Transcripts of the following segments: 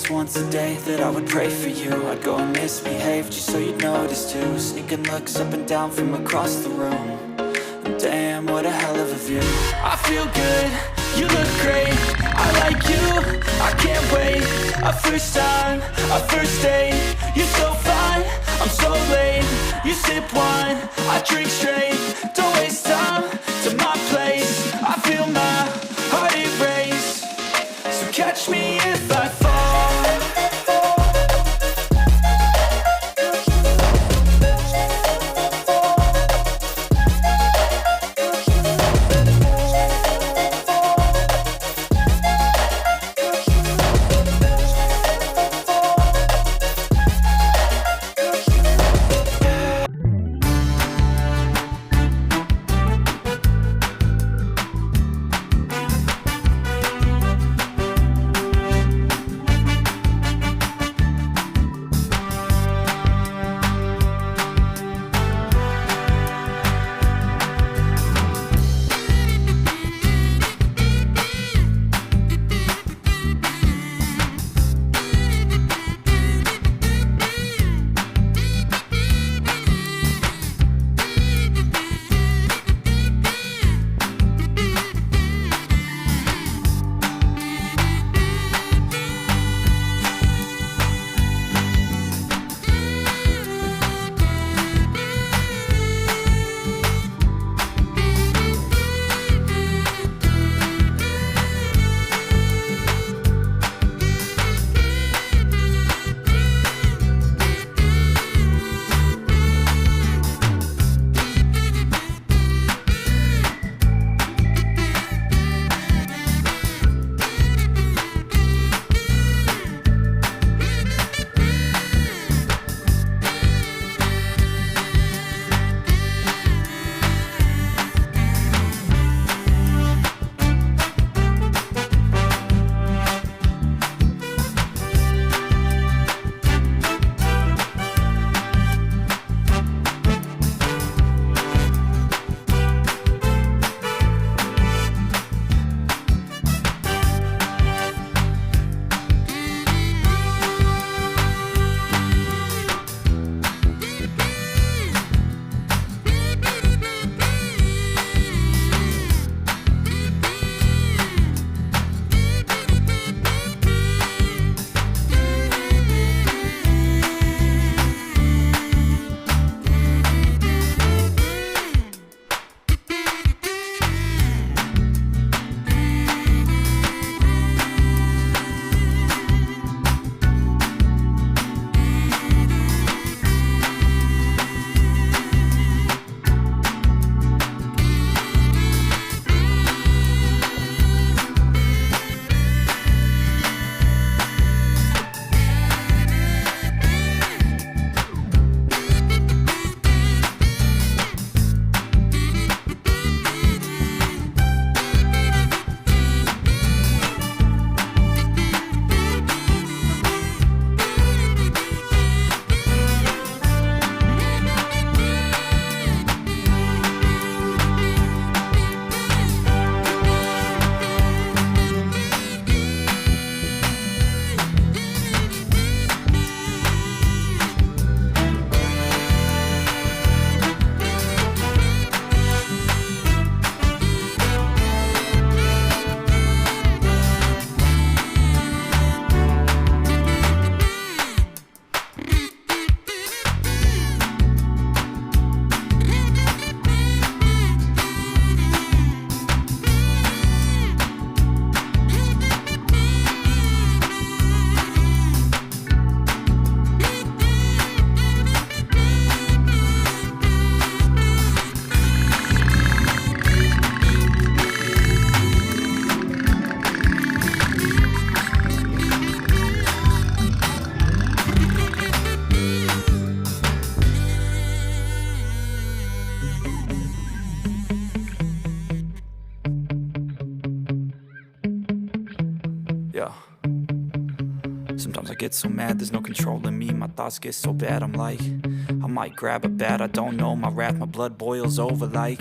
just once a day that I would pray for you. I'd go and misbehave just so you'd notice too. Sneaking looks up and down from across the room. And damn, what a hell of a view. I feel good, you look great, I like you, I can't wait. A first time, a first date, you're so fine, I'm so late. You sip wine, I drink straight, don't waste time to my place. I feel my heart erase, so catch me if I fall. Sometimes I get so mad, there's no controlling me. My thoughts get so bad, I'm like, I might grab a bat, I don't know my wrath. My blood boils over like,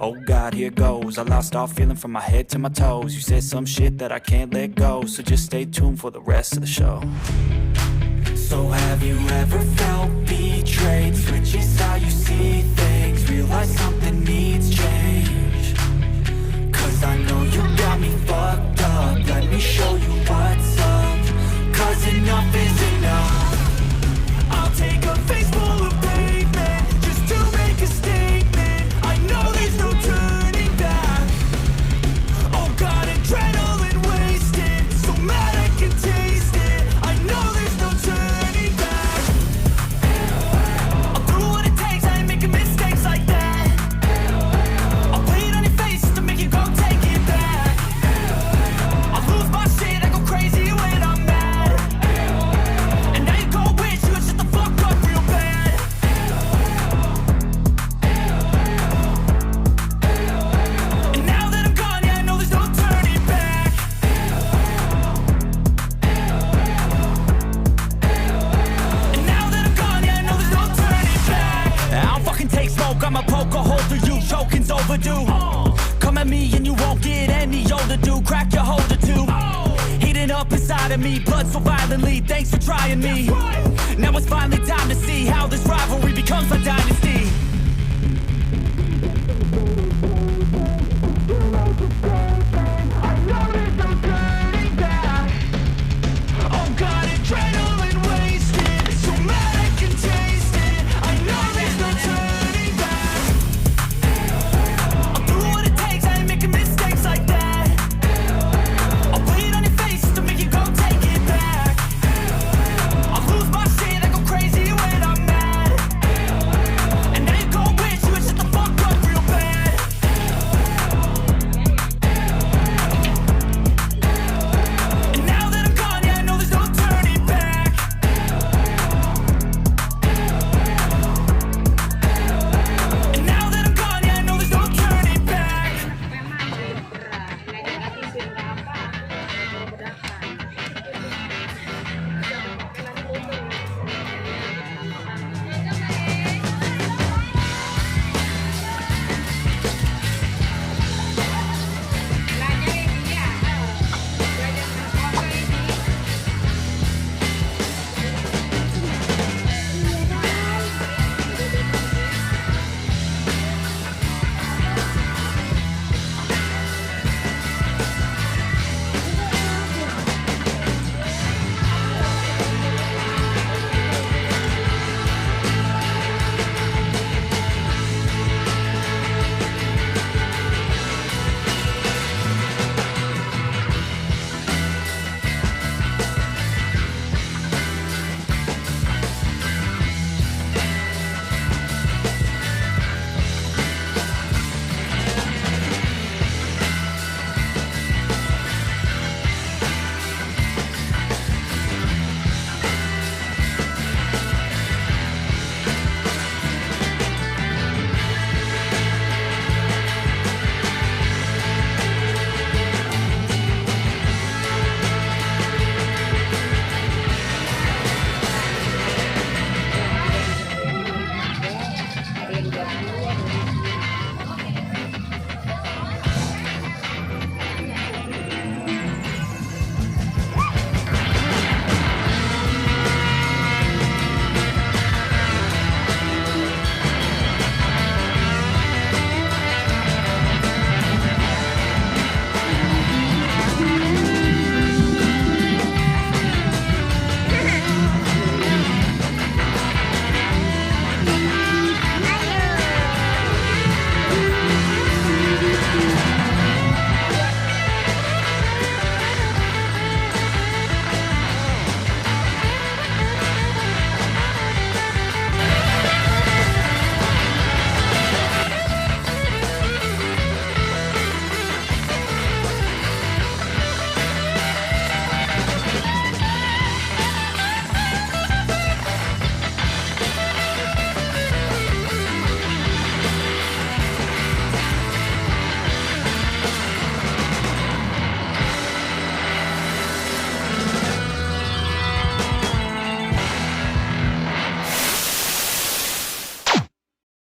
Oh God, here goes. I lost all feeling from my head to my toes. You said some shit that I can't let go, so just stay tuned for the rest of the show. So have you ever felt betrayed? Switches how you see things, realize something needs change. Cause I know you got me fucked up, let me show you what's up. Cause enough is enough. I'll take a face full of pavement just to make a statement. I know there's no turning back. Oh God, adrenaline wasted, so mad I can taste it. I know there's no turning back. I'll do what it takes, I ain't making mistakes like that. I'll play it on your face to make you go take it back. I'll lose my shit, I go crazy when I'm mad. And now you go wish you would shut the fuck up real bad. And now that I'm gone, yeah, I know there's no turning back. And now that I'm gone, yeah, I know there's no turning back. I don't fucking take smoke, I'ma poke a hole through you, choking's overdue. Come at me and you won't get any older, dude, crack your holder too. Heating up inside of me, blood so violently, thanks for trying me. Now it's finally time to see how this rivalry